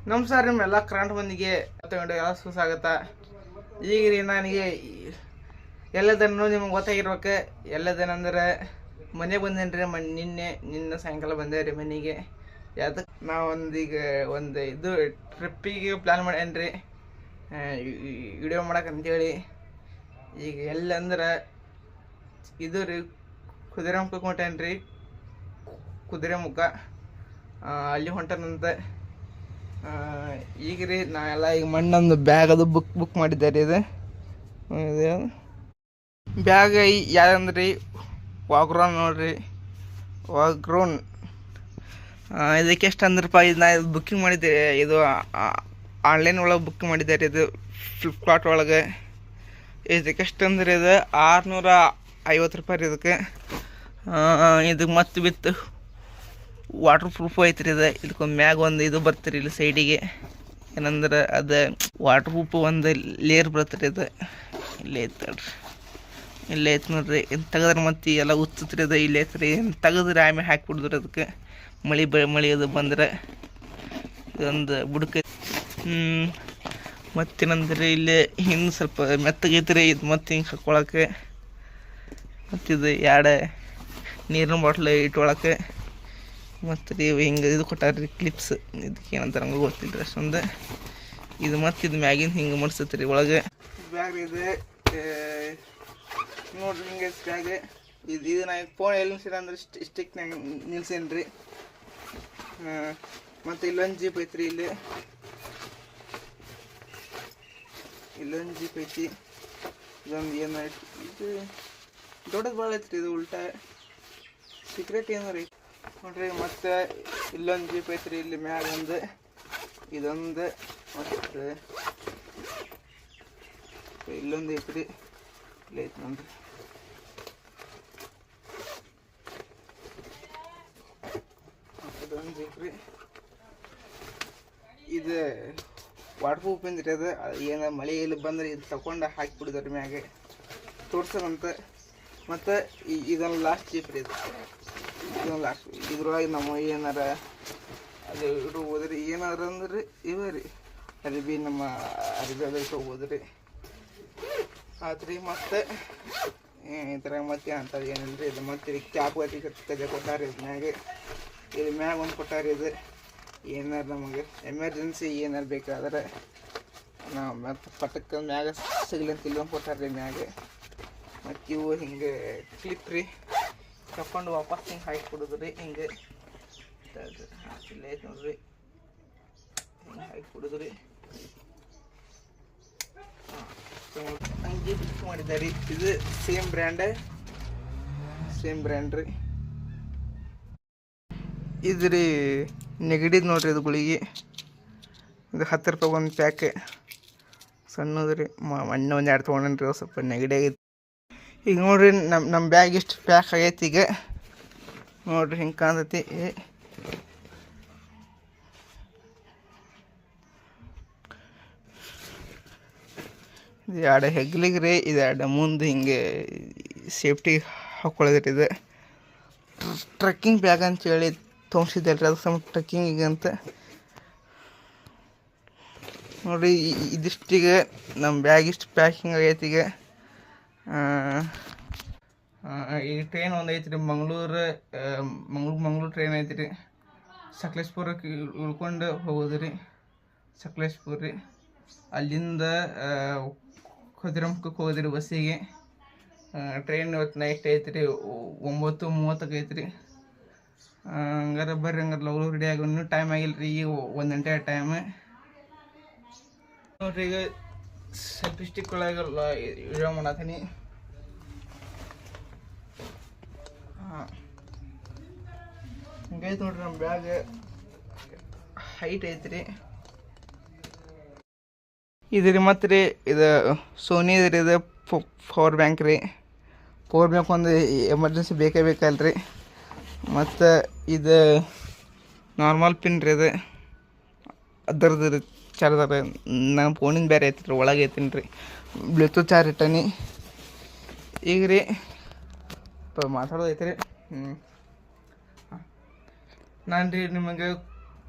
ನಮಸ್ಕಾರ ನಿಮ್ಮೆಲ್ಲ ಕರೆಂಟ್ ಮಂದಿಗೆ ಎಲ್ಲ ಸುಸ್ವಾಗತ. ಈಗ ರೀ ನನಗೆ ಎಲ್ಲದನ್ನು ನಿಮ್ಗೆ ಗೊತ್ತಾಗಿರ್ಬೇಕು. ಎಲ್ಲದೇನಂದ್ರೆ ಮನೆಗೆ ಬಂದೇನ್ರಿ. ನಿನ್ನೆ ಸಾಯಂಕಾಲ ಬಂದೆ ರೀ ಮನೆಗೆ. ಯಾವ್ದಕ್ಕೆ ನಾವು ಒಂದು ಇದು ಟ್ರಿಪ್ಪಿಗೆ ಪ್ಲ್ಯಾನ್ ಮಾಡೇನ್ರಿ, ವಿಡಿಯೋ ಮಾಡಕ್ಕಂತೇಳಿ. ಈಗ ಎಲ್ಲಂದ್ರೆ ಇದು ರೀ ಕುದುರೆಮುಖಕ್ಕೆ ಹೊಂಟೇನ್ರಿ. ಕುದುರೆಮುಖ ಅಲ್ಲಿ ಹೊಂಟನಂತ. ಈಗ ರೀ ನಾ ಎಲ್ಲ ಈಗ ಮಣ್ಣೊಂದು ಬ್ಯಾಗ್ ಅದು ಬುಕ್ ಮಾಡಿದ್ದಾರೆ. ಇದು ಬ್ಯಾಗ್ ಯಾರಂದ್ರಿ ವಾಗ್ರೋನ್ ನೋಡ್ರಿ, ವಾಗ್ರೋನ್. ಇದಕ್ಕೆ ಎಷ್ಟು ಅಂದ್ರಪ್ಪ, ಇದು ನಾ ಬುಕ್ಕಿಂಗ್ ಮಾಡಿದ್ದೆ. ಇದು ಆನ್ಲೈನ್ ಒಳಗೆ ಬುಕ್ ಮಾಡಿದ್ದಾರೆ. ಇದು ಫ್ಲಿಪ್ಕಾರ್ಟ್ ಒಳಗೆ. ಇದಕ್ಕೆ ಎಷ್ಟು ಅಂದ್ರೆ ಇದು 650 ರೂಪಾಯಿ ರೀ ಇದಕ್ಕೆ. ಇದು ಮತ್ತು ವಿತ್ ವಾಟರ್ ಪ್ರೂಫ್ ಐತ್ರಿ. ಇದಕ್ಕೊಂದು ಮ್ಯಾಗ ಒಂದು ಇದು ಬರ್ತೀರಿ ಇಲ್ಲಿ ಸೈಡಿಗೆ. ಏನಂದ್ರೆ ಅದು ವಾಟರ್ ಪ್ರೂಫ್ ಒಂದು ಲೇಯರ್ ಬರ್ತೀರಿ. ಇದು ಇಲ್ಲೇ ಐತೆ ನೋಡ್ರಿ, ಇಲ್ಲೇ ಐತೆ ನೋಡ್ರಿ. ತೆಗೆದ್ರೆ ಮತ್ತೆ ಎಲ್ಲ ಉತ್ತತ್ರಿ. ಅದು ಇಲ್ಲೇ ಐತ್ರಿ. ತೆಗೆದ್ರೆ ಆಮೇಲೆ ಹಾಕಿಬಿಡಿದ್ರಿ. ಅದಕ್ಕೆ ಮಳೆ ಅದು ಬಂದ್ರೆ ಇದೊಂದು ಬುಡಕ. ಮತ್ತೇನಂದ್ರೆ ಇಲ್ಲಿ ಹಿಂದೆ ಸ್ವಲ್ಪ ಮೆತ್ತಗೈತ್ರಿ. ಇದು ಮತ್ತೆ ಹಿಂಗೆ ಹಾಕ್ಕೊಳಕ್ಕೆ. ಮತ್ತಿದು ಎರಡು ನೀರಿನ ಬಾಟ್ಲ್ ಇಟ್ಕೊಳಕ್ಕೆ. ಮತ್ತು ರೀ ಹಿಂಗೆ ಇದು ಕೊಟ್ಟಾರ್ರಿ ಕ್ಲಿಪ್ಸ್. ಇದಕ್ಕೆ ಏನಂತಾರೆ ನಮ್ಗೆ ಗೊತ್ತಿಲ್ಲ ರೀ ಅಷ್ಟೊಂದು. ಇದು ಮತ್ತು ಇದು ಮ್ಯಾಗಿನ ಹಿಂಗೆ ಮಾಡಿಸ್ತೈತೆ ರೀ ಒಳಗೆ. ಬ್ಯಾಗ್ ಇದೆ ನೋಡ್ರಿ, ಹಿಂಗೆ ಬ್ಯಾಗ್. ಇದು ನಾ ಫೋನ್ ಎಲ್ಲಿ ನಿಲ್ಸಿರ ಅಂದ್ರೆ ಸ್ಟಿಕ್ನಾಗ ನಿಲ್ಸೇನಿ ರೀ. ಮತ್ತು ಇಲ್ಲೊಂದು ಜೀಪ್ ಐತ್ರಿ. ಇಲ್ಲೊಂದು ಜೀಪ್ ಐತಿ. ಇದೊಂದು ಏನಾಯ್ತು, ಇದು ದೊಡ್ಡದು ಭಾಳ ಐತ್ರಿ. ಇದು ಉಲ್ಟಾ ಸೀಕ್ರೆಟ್ ಏನೋ ರೀ ನೋಡ್ರಿ. ಮತ್ತು ಇಲ್ಲೊಂದು ಜೀಪ್ ಐತ್ರಿ. ಇಲ್ಲಿ ಮ್ಯಾಗ ಒಂದು, ಇದೊಂದು, ಮತ್ತು ಇಲ್ಲೊಂದು ಐತ್ರಿ. ಇಲ್ಲಿ ಐತಿ ನೋಡ್ರಿ. ಇದೊಂದು ಜೀಪ್ ರೀ. ಇದು ವಾಟರ್ ಪ್ರೂಫ್ ಅಂದ್ರಿ. ಅದು ಏನು ಮಳೆ ಇಲ್ಲಿ ಬಂದ್ರೆ ಇದು ತಗೊಂಡು ಹಾಕಿಬಿಡಿದ್ರಿ ಮ್ಯಾಗೆ ತೋರ್ಸೋದಂತ. ಮತ್ತು ಇದೊಂದು ಲಾಸ್ಟ್ ಜೀಪ್ ರೀ. ಇದೊಂದು ಲಾಸ್ಟ್. ಇದ್ರೊಳಗೆ ನಮ್ಮ ಏನಾರ ಅದು ಇಡ್ಬೋದ್ರಿ. ಏನಾರ ಅಂದ್ರೆ ಇವೆ ರೀ ಅರಿಬಿ, ನಮ್ಮ ಅರಿಬಿ ಅದು ಇಟ್ಕೋಬೋದ್ರಿ ಆತ್ರಿ. ಮತ್ತು ಈ ಥರ ಮತ್ತೆ ಅಂತದ್ದು ಏನಿಲ್ಲ ರೀ. ಇದು ಮತ್ತೆ ಕ್ಯಾಪ್ ತೆಗೆ ಕೊಟ್ಟಾರಿ. ಇದು ಮ್ಯಾಗೆ, ಇದು ಮ್ಯಾಗ ಒಂದು ಕೊಟ್ಟಾರಿ. ಇದು ಏನಾರು ನಮಗೆ ಎಮರ್ಜೆನ್ಸಿ ಏನಾರು ಬೇಕಾದ್ರೆ ನಾವು ಮತ್ತು ಪಟಕ್ಕೆ ಮ್ಯಾಗ ಸಿಗ್ಲಂತ ಇಲ್ಲೊಂದು ಕೊಟ್ಟಾರ್ರಿ ಮ್ಯಾಗೆ. ಮತ್ತು ಇವು ಹಿಂಗೆ ಕ್ಲಿಪ್ ರೀ, ತಗೊಂಡು ವಾಪಸ್ ಹಿಂಗೆ ಹಾಕಿಬಿಡೋದ್ರಿ. ಹಿಂಗೆ ಇಲ್ಲೇ ಐತೆ ನೋಡ್ರಿ, ಹಿಂಗೆ ಹಾಕಿಬಿಡೋದ್ರಿ. ಹಂಗೆ ಬುಕ್ ಮಾಡಿದ್ದಾರೆ. ಇದು ಸೇಮ್ ಬ್ರ್ಯಾಂಡ್ ರೀ. ಇದು ರೀ ನೆಗಡಿದು ನೋಡ್ರಿ. ಇದು ಗುಳಿಗೆ ಇದು 10 ರೂಪಾಯಿ ಒಂದು ಪ್ಯಾಕ್ ಸಣ್ಣದು ರೀ. ಮೊನ್ನೆ ಒಂದು 2 ತೊಗೊಂಡ್ರಿ. ಸ್ವಲ್ಪ ನೆಗಡಿ ಆಗೈತಿ. ಈಗ ನೋಡ್ರಿ ನಮ್ಮ ಬ್ಯಾಗ್ ಇಷ್ಟು ಪ್ಯಾಕ್ ಆಗೈತಿ. ಈಗ ನೋಡ್ರಿ ಹಿಂಗೆ ಕಾಣ್ತೈತಿ. ಇದು 2 ಹೆಗ್ಲಿಗೆ ರೀ. ಇದು 2 ಮುಂದೆ ಹಿಂಗೆ ಸೇಫ್ಟಿ ಹಾಕ್ಕೊಳ್ಳೋದ್ರಿ. ಇದು ಟ್ರಕ್ಕಿಂಗ್ ಬ್ಯಾಗ್ ಅಂತೇಳಿ ತೊಗೊಂಡಿದ್ದಲ್ರಿ. ಅದು ಸಮ ಟ್ರಕ್ಕಿಂಗಿಗೆ ಅಂತ ನೋಡಿರಿ. ಇದಿಷ್ಟಿಗೆ ನಮ್ಮ ಬ್ಯಾಗ್ ಇಷ್ಟು ಪ್ಯಾಕಿಂಗ್ ಆಗೈತಿ. ಈಗ ಈ ಟ್ರೈನ್ ಒಂದು ಐತ್ರಿ. ಮಂಗಳೂರು ಟ್ರೈನ್ ಐತ್ರಿ. ಸಕಲೇಶ್ಪುರಕ್ಕೆ ಇಳ್ಕೊಂಡು ಹೋಗೋದ್ರಿ. ಸಕಲೇಶ್ಪುರ ರೀ. ಅಲ್ಲಿಂದ ಕುದುರೆಮುಖಕ್ಕೆ ಹೋಗೋದ್ರಿ ಬಸ್ಸಿಗೆ. ಟ್ರೈನ್ ಇವತ್ತು ನೈಟ್ ಐತ್ರಿ, 9:30ಕ್ಕೆ ಐತ್ರಿ. ಹಂಗಾರೆ ಬರ್ರಿ, ಹಂಗಾರೆ ಲವ್ ರೆಡಿ ಆಗಿ. ಇನ್ನೂ ಟೈಮ್ ಆಗಿಲ್ಲ ರೀ. ಈಗ 1 ಗಂಟೆ ಟೈಮ್ ನೋಡ್ರಿ. ಈಗ ಸೆಲ್ಫಿ ಸ್ಟಿಕ್ ಒಳಗೆ ವಿಡಿಯೋ ಮಾಡತ್ತೀನಿ. ಹಂಗೈತೆ ನೋಡ್ರಿ ನಮ್ಮ ಬ್ಯಾಗ್. ಹೈಟ್ ಐತ್ರಿ ಇದು ರೀ. ಮತ್ತು ರೀ ಇದು ಸೋನಿ ರೀ. ಇದು ಪವರ್ ಬ್ಯಾಂಕ್ ರೀ. ಪವರ್ ಬ್ಯಾಂಕ್ ಒಂದು ಎಮರ್ಜೆನ್ಸಿ ಬೇಕೇ ಬೇಕಲ್ರಿ. ಮತ್ತು ಇದು ನಾರ್ಮಲ್ ಪಿನ್ ರೀ. ಇದು ಅದರದ್ದು ರೀ ಚಾರ್ಜರ್. ನಮ್ಮ ಫೋನಿಂದ ಬೇರೆ ಐತ್ರಿ, ಒಳಗೆ ಐತೀನಿ ರೀ. ಬ್ಲೂಟೂತ್ ಚಾರ್ಜ್ ಇಟ್ಟನಿ. ಈಗ ರೀ ಮಾತಾಡೋದೈತೆ ರೀ. ನಾನು ರೀ ನಿಮಗೆ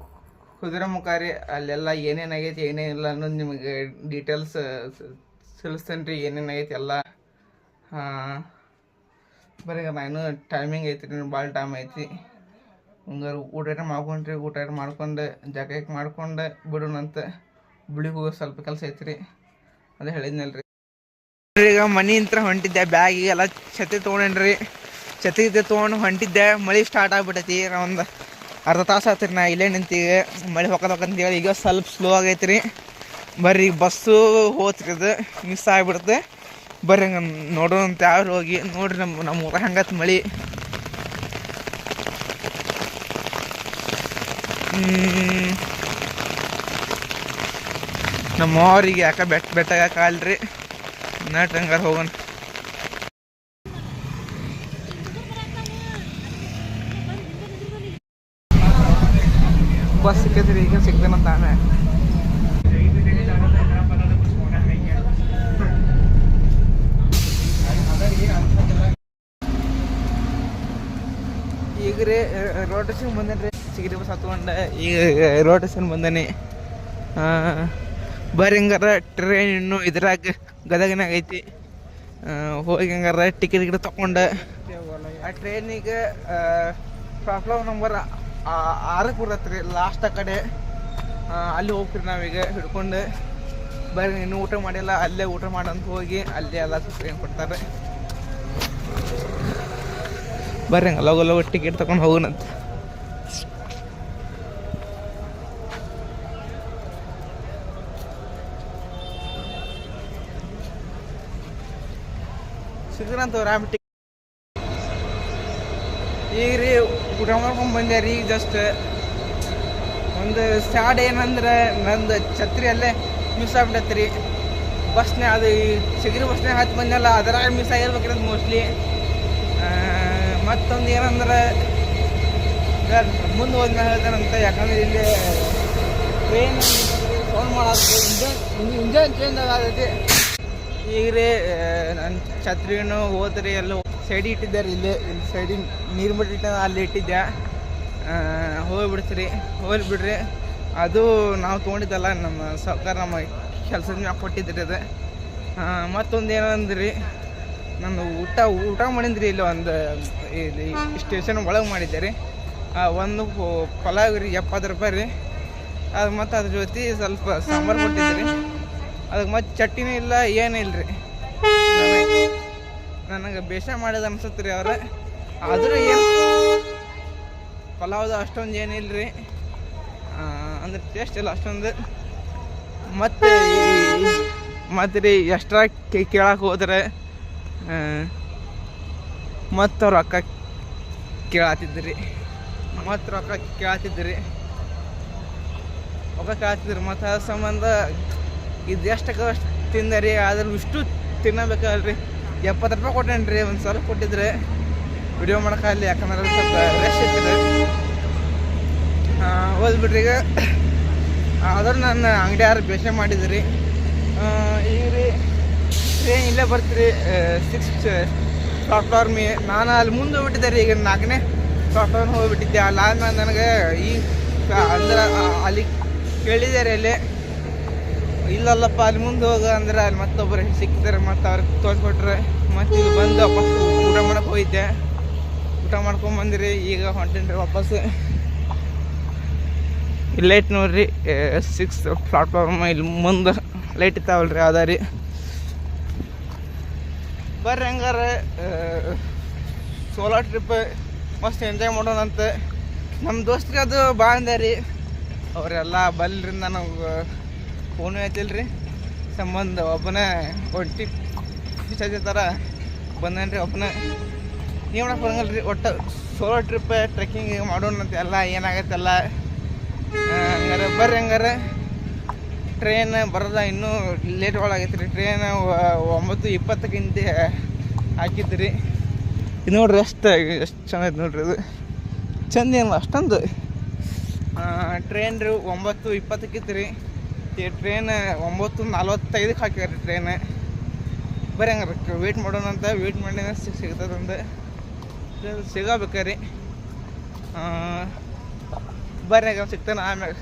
ಕುದುರೆಮುಖ ರೀ. ಅಲ್ಲೆಲ್ಲ ಏನೇನಾಗೈತಿ ಏನೇನಿಲ್ಲ ಅನ್ನೋದು ನಿಮಗೆ ಡೀಟೇಲ್ಸ್ ತಿಳಿಸ್ತೇನೆ ರೀ. ಏನೇನಾಗೈತಿ ಎಲ್ಲ ಬರೀ ನಾನು ಟೈಮಿಂಗ್ ಐತಿ ರೀ, ಭಾಳ ಟೈಮ್ ಐತಿ. ಹಂಗಾರೆ ಊಟ ಮಾಡ್ಕೊಂಡ್ರಿ, ಊಟ ಮಾಡ್ಕೊಂಡು ಜಾಕ ಮಾಡ್ಕೊಂಡು ಬಿಡೋಣಂತ. ಬಿಳಿಗೆ ಹೋಗೋ ಸ್ವಲ್ಪ ಕೆಲಸ ಐತಿ ರೀ, ಅದೇ ಹೇಳಿದ್ನಲ್ರಿ. ಈಗ ಮನೆ ಇಂತ್ರ ಹೊಂಟಿದ್ದೆ, ಬ್ಯಾಗಿಗೆಲ್ಲ ಛತ್ರಿ ತೊಗೊಂಡ್ರಿ. ಛತ್ರಿ ತೊಗೊಂಡು ಹೊಂಟಿದ್ದೆ, ಮಳೆ ಸ್ಟಾರ್ಟ್ ಆಗ್ಬಿಟ್ಟೈತಿ. ಒಂದು ಅರ್ಧ ತಾಸು ಆತ್ರಿ ನಾ ಇಲ್ಲೇ ನಿಂತೀವಿ. ಮಳೆ ಹೊಕ್ಕಂತೇಳಿ ಈಗ ಸ್ವಲ್ಪ ಸ್ಲೋ ಆಗೈತಿ ರೀ. ಬರ್ರಿ ಬಸ್ಸು ಹೋತ್ರಿ, ಅದು ಮಿಸ್ ಆಗಿಬಿಡುತ್ತೆ. ಬರ್ರಿ ಹಂಗೆ ನೋಡೋಣಂತ ಯಾರು ಹೋಗಿ ನೋಡ್ರಿ. ನಮ್ಮ ಊರ ಹಂಗತ್ ಮಳೆ. ನಮ್ಮ ಅವ್ರಿಗೆ ಯಾಕೆ ಬೆಟ್ಟಾಗಲ್ರಿ. ನಟ್ ಹಂಗಾರ ಹೋಗೋಣ. ಬಸ್ ಸಿಕ್ಕೈತ್ರಿ, ಈಗ ಸಿಗ್ತಾನಂತ ತಾನೇ. ಈಗ ರೀ ರೋಡ್ ಸ್ಟೇಷನ್ ಬಂದೇನಿ ರೀ. ಸಿಗರಿ ಬಸ್ ಹತ್ಕೊಂಡೆ ಈಗ ರೋಡ್ ಸ್ಟೇಷನ್ ಬಂದೇನಿ. ಬರ್ರಿ ಹಂಗಾರ ಟ್ರೈನ್ ಇನ್ನು ಇದ್ರಾಗ ಗದಗನಾಗ ಐತಿ. ಹೋಗಿ ಹಂಗಾರ ಟಿಕೆಟ್ ತಗೊಂಡೆ. ಆ ಟ್ರೈನಿಗೆ ಪ್ಲಾಟ್ಫಾರ್ಮ್ ನಂಬರ್ 6ಕ್ಕೆ ಬರ್ತೈತೆ ರೀ, ಲಾಸ್ಟ್ ಆ ಕಡೆ. ಅಲ್ಲಿ ಹೋಗ್ತೀರಿ ನಾವೀಗ ಹಿಡ್ಕೊಂಡು. ಬರ್ರಿ ಇನ್ನೂ ಊಟ ಮಾಡಿಲ್ಲ, ಅಲ್ಲೇ ಊಟ ಮಾಡಂತ ಹೋಗಿ ಅಲ್ಲೇ ಎಲ್ಲ ಟ್ರೈನ್ ಕೊಡ್ತಾರೆ. ಬರ್ರಿ ಹಂಗೆ ಲಗು ಟಿಕೆಟ್ ತಗೊಂಡು ಹೋಗೋಣಂತ. ಸಿಗ್ರಂತ ರಾಮ್ ಟಿಕೆಟ್. ಈಗ ರೀ ಊಟ ಮಾಡ್ಕೊಂಡು ಬಂದೆ ರೀ. ಈಗ ಜಸ್ಟ್ ಒಂದು ಸ್ಯಾಡ್ ಏನಂದ್ರೆ ನಂದು ಛತ್ರಿ ಅಲ್ಲೇ ಮಿಸ್ ಆಗ್ಬಿಟ್ಟೈತೆ ರೀ. ಬಸ್ನೇ ಅದು ಸಿಗರಿ ಬಸ್ನೇ ಹತ್ತು ಬಂದೆಲ್ಲ ಅದರಾಗ ಮಿಸ್ ಆಗಿರ್ಬೇಕ್ರಿ ಮೋಸ್ಟ್ಲಿ. ಮತ್ತೊಂದು ಏನಂದ್ರೆ ಮುಂದೆ ಹೋದ್ಮೇಲೆ ಹೇಳ್ತಾನಂತ. ಯಾಕಂದ್ರೆ ಇಲ್ಲಿ ಟ್ರೈನ್ ಸೌಂಡ್ ಮಾಡೋದು ಇಂಜನ್ ಚೇಂಜ್ ಆಗತೈತಿ. ಈಗ ರೀ ನನ್ನ ಛತ್ರಿನೂ ಹೋದ್ರಿ ಎಲ್ಲ ಸೈಡಿಗೆ ಇಟ್ಟಿದ್ದಾರೆ. ಇಲ್ಲಿ ಸೈಡಿಗೆ ನೀರು ಬಿಟ್ಟಿಟ್ಟ ಅಲ್ಲಿ ಇಟ್ಟಿದ್ದೆ. ಹೋಗ್ಬಿಡ್ತೀರಿ, ಹೋಗ್ಲಿ ಬಿಡ್ರಿ. ಅದು ನಾವು ತೊಗೊಂಡಿದ್ದಲ್ಲ, ನಮ್ಮ ಸರ್ಕಾರ ನಮ್ಮ ಕೆಲಸದ ಮ್ಯಾಗ ಕೊಟ್ಟಿದ್ರಿ ಅದು. ಮತ್ತೊಂದು ಏನಂದ್ರಿ, ನಾನು ಊಟ ಮಾಡಿದ್ರಿ ಇಲ್ಲಿ ಒಂದು ಇಲ್ಲಿ ಸ್ಟೇಷನ್ ಒಳಗೆ ಮಾಡಿದ್ದೆ ರೀ. ಒಂದು ಪಲಾವ್ ರೀ 70 ರೂಪಾಯಿ ರೀ. ಅದು ಮತ್ತು ಅದ್ರ ಜೊತೆ ಸ್ವಲ್ಪ ಸಾಂಬಾರು ಕೊಟ್ಟಿದ್ರಿ. ಅದಕ್ಕೆ ಮತ್ತು ಚಟ್ನಿನೂ ಇಲ್ಲ, ಏನಿಲ್ಲ ರೀ. ನನಗೆ ಬೇಷ ಮಾಡಿದ ಅನ್ಸುತ್ತೆ ರೀ ಅವ್ರು. ಆದರೂ ಏನು ಪಲಾವ್ದು ಅಷ್ಟೊಂದು ಏನಿಲ್ಲ ರೀ, ಅಂದ್ರೆ ಟೇಸ್ಟ್ ಇಲ್ಲ ಅಷ್ಟೊಂದು. ಮತ್ತು ರೀ ಎಕ್ಸ್ಟ್ರಾ ಕೇಳಕ್ಕೆ ಹೋದ್ರೆ ಮತ್ತು ರೊಕ್ಕ ಕೇಳತ್ತಿದ್ರಿ. ರೊಕ್ಕ ಕೇಳತ್ತಿದ್ರಿ. ಮತ್ತು ಅದ್ರ ಸಂಬಂಧ ಇದು ಎಷ್ಟಕ್ಕೆ ಅಷ್ಟು ತಿಂದೆ ರೀ. ಆದ್ರೆ ಇಷ್ಟು ತಿನ್ನಬೇಕಲ್ರಿ. 70 ರೂಪಾಯಿ ಕೊಟ್ಟೇನಿ ರೀ. ಒಂದು ಸ್ವಲ್ಪ ಕೊಟ್ಟಿದ್ರೆ ವಿಡಿಯೋ ಮಾಡೋಕ್ಕಾಗಲಿ, ಯಾಕಂದ್ರೆ ಸ್ವಲ್ಪ ರೆಶ್ ಇರ್ತದೆ. ಹೋದ್ಬಿಡ್ರಿ ಈಗ. ಆದ್ರೆ ನನ್ನ ಅಂಗಡಿ ಯಾರು ಬೇಷ ಮಾಡಿದ್ರಿ. ಈಗ ರೀ ಟ್ರೈನ್ ಇಲ್ಲೇ ಬರ್ತೀರಿ 6th ಪ್ಲಾಟ್ಫಾರ್ಮಿ. ನಾನು ಅಲ್ಲಿ ಮುಂದೆ ಹೋಗ್ಬಿಟ್ಟಿದ್ದೆ ರೀ. ಈಗ 4ನೇ ಪ್ಲಾಟ್ಫಾರ್ಮ್ ಹೋಗ್ಬಿಟ್ಟಿದ್ದೆ. ಅಲ್ಲಾದ್ಮೇಲೆ ನನಗೆ ಅಂದ್ರೆ ಅಲ್ಲಿ ಕೇಳಿದ್ದಾರೆ ಅಲ್ಲಿ, ಇಲ್ಲಲ್ಲಪ್ಪ ಅಲ್ಲಿ ಮುಂದೆ ಹೋಗ ಅಂದ್ರೆ ಅಲ್ಲಿ ಮತ್ತೊಬ್ಬರು ಸಿಕ್ಕಿದ್ದಾರೆ. ಮತ್ತು ಅವ್ರಿಗೆ ತೋರಿಸ್ಕೊಟ್ರೆ ಮತ್ತು ಇಲ್ಲಿ ಬಂದು ವಾಪಸ್ ಊಟ ಮಾಡಕ್ಕೆ ಹೋಗಿದ್ದೆ. ಊಟ ಮಾಡ್ಕೊಂಬಂದಿರಿ. ಈಗ ಹೊಂಟೇನ್ರಿ ವಾಪಸ್. ಲೈಟ್ ನೋಡ್ರಿ 6th ಪ್ಲಾಟ್ಫಾರ್ಮ್. ಇಲ್ಲಿ ಮುಂದೆ ಲೈಟ್ ಇರ್ತಾವಲ್ರಿ, ಅದ ರೀ. ಬರ್ರಿ ಹಂಗಾರ ಸೋಲೋ ಟ್ರಿಪ್ ಮಸ್ತ್ ಎಂಜಾಯ್ ಮಾಡೋಣಂತ. ನಮ್ಮ ದೋಸ್ತಿಗೆ ಅದು ಭಾಳ ಅಂದೆ ರೀ. ಅವರೆಲ್ಲ ಬಲ್ರಿ, ನನಗೆ ಫೋನು ಐತಿಲ್ರಿ. ಸಂಬಂಧ ಒಬ್ಬನೇ ಒಟ್ಟಿ ಥರ ಬಂದೇನ್ರಿ. ಒಬ್ಬನೇ ನೀವು ಮಾಡಕ್ಕೆ ಬರಂಗಲ್ರಿ. ಒಟ್ಟು ಸೋಲೋ ಟ್ರಿಪ್ ಟ್ರೆಕ್ಕಿಂಗ್ ಮಾಡೋಣಂತ ಎಲ್ಲ ಏನಾಗೈತೆಲ್ಲ. ಹಂಗಾರೆ ಬರ್ರಿ ಹಂಗಾರ. ಟ್ರೈನ್ ಬರೋದ ಇನ್ನೂ ಲೇಟ್ ಒಳಗೈತೆ ರೀ. ಟ್ರೈನ್ 9:20 ಹಾಕಿದ್ದು ರೀ. ಇದು ನೋಡ್ರಿ ಎಷ್ಟು ಚೆನ್ನಾಗೈತೆ ನೋಡ್ರಿ. ಇದು ಚಂದ ಏನಿಲ್ಲ ಅಷ್ಟೊಂದು. ಟ್ರೈನ್ ರೀ 9:20 ರೀ. ಟ್ರೈನ್ 9:45 ಹಾಕ್ಯಾರ ಟ್ರೈನ್. ಬರೀ ಹಂಗಾರೆ ವೆಯ್ಟ್ ಮಾಡೋಣಂತ. ವೆಯ್ಟ್ ಮಾಡಿ ಸಿಗ್ತದಂತ ಸಿಗಬೇಕ್ರಿ. ಬರ್ರಿ ಹಂಗ ಸಿಗ್ತಾನೆ. ಆಮ್ಯಾಗ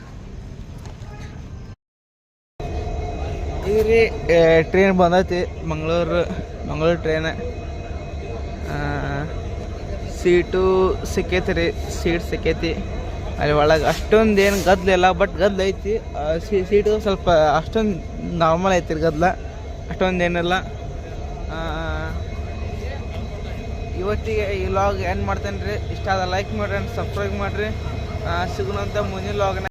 ಈಗ ರೀ ಟ್ರೈನ್ ಬಂದೈತಿ ಮಂಗಳೂರು ಟ್ರೈನ್. ಸೀಟು ಸಿಕ್ಕೈತಿ ರೀ, ಸೀಟ್ ಸಿಕ್ಕೈತಿ. ಅಲ್ಲಿ ಒಳಗೆ ಅಷ್ಟೊಂದು ಏನು ಗದ್ದಲಿಲ್ಲ, ಬಟ್ ಗದ್ದಲ ಐತಿ. ಸೀಟು ಸ್ವಲ್ಪ ಅಷ್ಟೊಂದು ನಾರ್ಮಲ್ ಐತಿ ರೀ, ಗದ್ದಲ ಅಷ್ಟೊಂದು ಏನಿಲ್ಲ. ಇವತ್ತಿಗೆ ಈ ವ್ಲಾಗ್ ಏನು ಮಾಡ್ತೇನೆ ರೀ. ಇಷ್ಟ ಆದ ಲೈಕ್ ಮಾಡಿರಿ, ಸಬ್ಸ್ಕ್ರೈಬ್ ಮಾಡಿರಿ. ಸಿಗೋಣಂತ ಮುಂದಿನ ವ್ಲಾಗ್ನ.